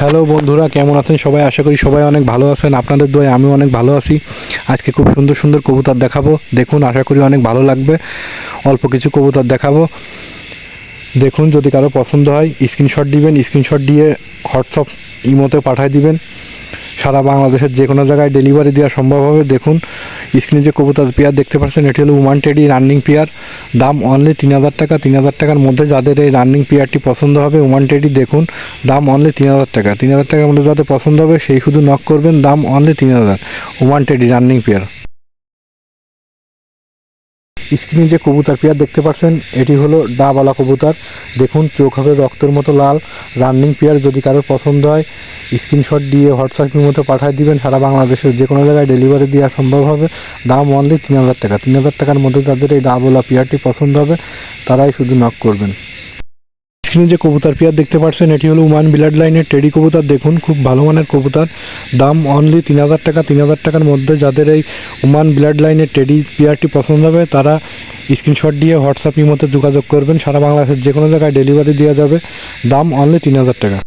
Hello বন্ধুরা, কেমন আছেন সবাই? আশা করি সবাই অনেক ভালো আছেন। আপনাদের দোয়ায় আমি অনেক ভালো আছি। আজকে খুব সুন্দর সুন্দর কবুতর দেখাবো, দেখুন, আশা করি অনেক ভালো লাগবে। অল্প কিছু কবুতর দেখাবো, দেখুন। যদি কারো পছন্দ হয় স্ক্রিনশট দিবেন, স্ক্রিনশট দিয়ে হোয়াটসঅ্যাপ ইমোতে পাঠিয়ে দিবেন। সারা বাংলাদেশের যে কোনো জায়গায় ডেলিভারি দেওয়া সম্ভব হবে। দেখুন, স্ক্রিনে যে কবুতর পেয়ার দেখতে পাচ্ছেন, এটি হলো ওমান টেডি রানিং পেয়ার। দাম অনলি 3000 টাকা। 3000 টাকার মধ্যে যাদের এই রানিং পেয়ারটি পছন্দ হবে, ওমান টেডি, দেখুন, দাম অনলি 3000 টাকা। 3000 টাকার মধ্যে যাদের পছন্দ হবে সেই শুধু নক করবেন। দাম only 3000। Oman teddy running pair. স্ক্রিনে যে কবুতর পেয়ার দেখতে পাচ্ছেন, এটি হলো ডাবওয়ালা কবুতর। দেখুন, চোখ হবে রক্তের মতো লাল, রানিং পেয়ার। যদি কারোর পছন্দ হয় স্ক্রিনশট দিয়ে হোয়াটসঅ্যাপের মতো পাঠিয়ে দিবেন। সারা বাংলাদেশের যে কোনো জায়গায় ডেলিভারি দেওয়া সম্ভব হবে। দাম অনলি 3000 টাকা। 3000 টাকার মধ্যে যাদের এই ডাবওয়ালা পেয়ারটি পছন্দ হবে তারাই শুধু নক করবেন। স্ক্রিনে যে কবুতর পেয়ার দেখতে পাচ্ছেন, এটি হলো ওমান ব্লাড লাইনের টেডি কবুতর। দেখুন, খুব ভালো মানের কবুতর। দাম অনলি 3000 টাকা। 3000 টাকার মধ্যে যাদের এই ওমান ব্লাড লাইনের টেডি পেয়ারটি পছন্দ হবে তারা স্ক্রিনশট দিয়ে হোয়াটসঅ্যাপ ইমোতে যোগাযোগ করবেন। সারা বাংলাদেশের যে কোনো জায়গায় ডেলিভারি দেওয়া যাবে। দাম অনলি 3000 টাকা।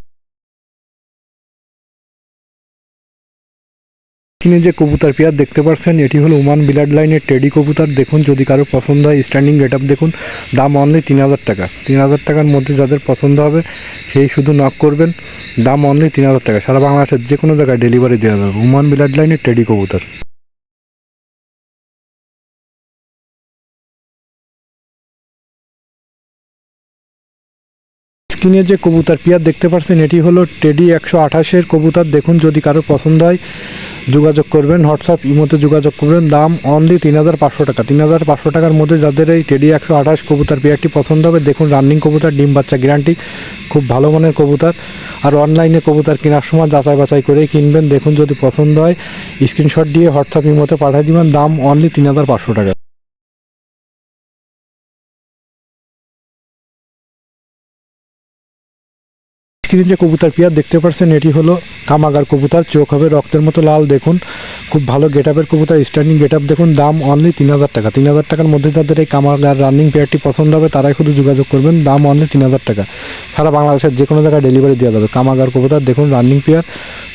স্ক্রিনে যে কবুতর পেয়ার দেখতে পাচ্ছেন, এটি হলো ওমান ব্লাড লাইনের টেডি কবুতর। দেখুন, যদি কারো পছন্দ হয় স্ট্যান্ডিং গেট আপ দেখুন। দাম অনলি 3000 টাকা। 3000 টাকার মধ্যে যাদের পছন্দ হবে সেই শুধু নক করবেন। দাম অনলি 3000 টাকা। সারা বাংলাদেশের যে কোনো জায়গায় ডেলিভারি দেওয়া যাবে। ওমান ব্লাড লাইনের টেডি কবুতর। স্ক্রিনে যে কবুতর পেয়ার দেখতে পাচ্ছেন, এটি হলো টেডি 128-এর কবুতর। দেখুন, যদি কারো পছন্দ হয় যোগাযোগ করবেন, হোয়াটসঅ্যাপ ইমোতে যোগাযোগ করবেন। দাম অনলি 3500 টাকা। 3500 টাকার মধ্যে যাদের এই টেডি 128 কবুতর পেয়ারটি পছন্দ হবে, দেখুন, রানিং কবুতর, ডিম বাচ্চা গ্যারান্টি, খুব ভালো মানের কবুতর। আর অনলাইনে কবুতর কেনার সময় যাচাই বাছাই করেই কিনবেন। দেখুন, যদি পছন্দ হয় স্ক্রিনশট দিয়ে হোয়াটসঅ্যাপ ইমোতে পাঠিয়ে দিবেন। দাম অনলি 3500 টাকা। স্ক্রিনে যে কবুতর পেয়ার দেখতে পাচ্ছেন, এটি হলো কামাগার কবুতর। চোখ হবে রক্তের মতো লাল। দেখুন, খুব ভালো গেট আপের কবুতর, স্ট্যান্ডিং গেট আপ। দেখুন, দাম অনলি 3000 টাকা। 3000 টাকার মধ্যে যাদের এই কামাগার রানিং পেয়ারটি পছন্দ হবে তারাই শুধু যোগাযোগ করবেন। দাম অনলি 3000 টাকা। সারা বাংলাদেশের যে কোনো জায়গায় ডেলিভারি দেওয়া যাবে। কামাগার কবুতর, দেখুন, রানিং পেয়ার,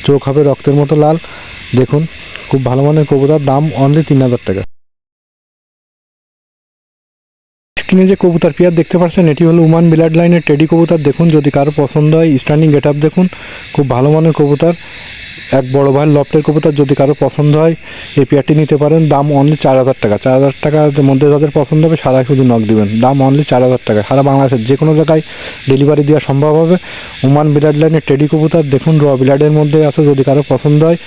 চোখ হবে রক্তের মতো লাল। দেখুন, খুব ভালো মানের কবুতর। দাম অনলি 3000 টাকা। স্ক্রিনে যে কবুতর পেয়ার দেখতে পাচ্ছেন, এটি হলো ওমান ব্লাড লাইনের টেডি কবুতর। দেখুন, যদি কারো পছন্দ হয় স্ট্যান্ডিং গেট আপ দেখুন, খুব ভালো মানের কবুতর। এক বড় ভাইয়ের লফটের কবুতর। যদি কারো পছন্দ হয় এই পেয়ারটি নিতে পারেন। দাম অনলি 4000 টাকা। 4000 টাকার মধ্যে যাদের পছন্দ হবে সারা শুধু নক দিবেন। দাম অনলি 4000 টাকা। সারা বাংলাদেশের যে কোনো জায়গায় ডেলিভারি দেওয়া সম্ভব হবে। ওমান ব্লাড লাইনের টেডি কবুতর। দেখুন, র ব্লাডের মধ্যে আছে। যদি কারো পছন্দ হয়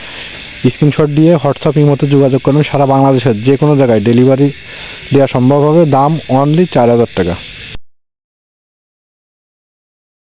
স্ক্রিনশট দিয়ে হোয়াটসঅ্যাপ ইমোতে যোগাযোগ করবেন। সারা বাংলাদেশের যে কোনো জায়গায় ডেলিভারি দেওয়া সম্ভব হবে। দাম অনলি 4000 টাকা।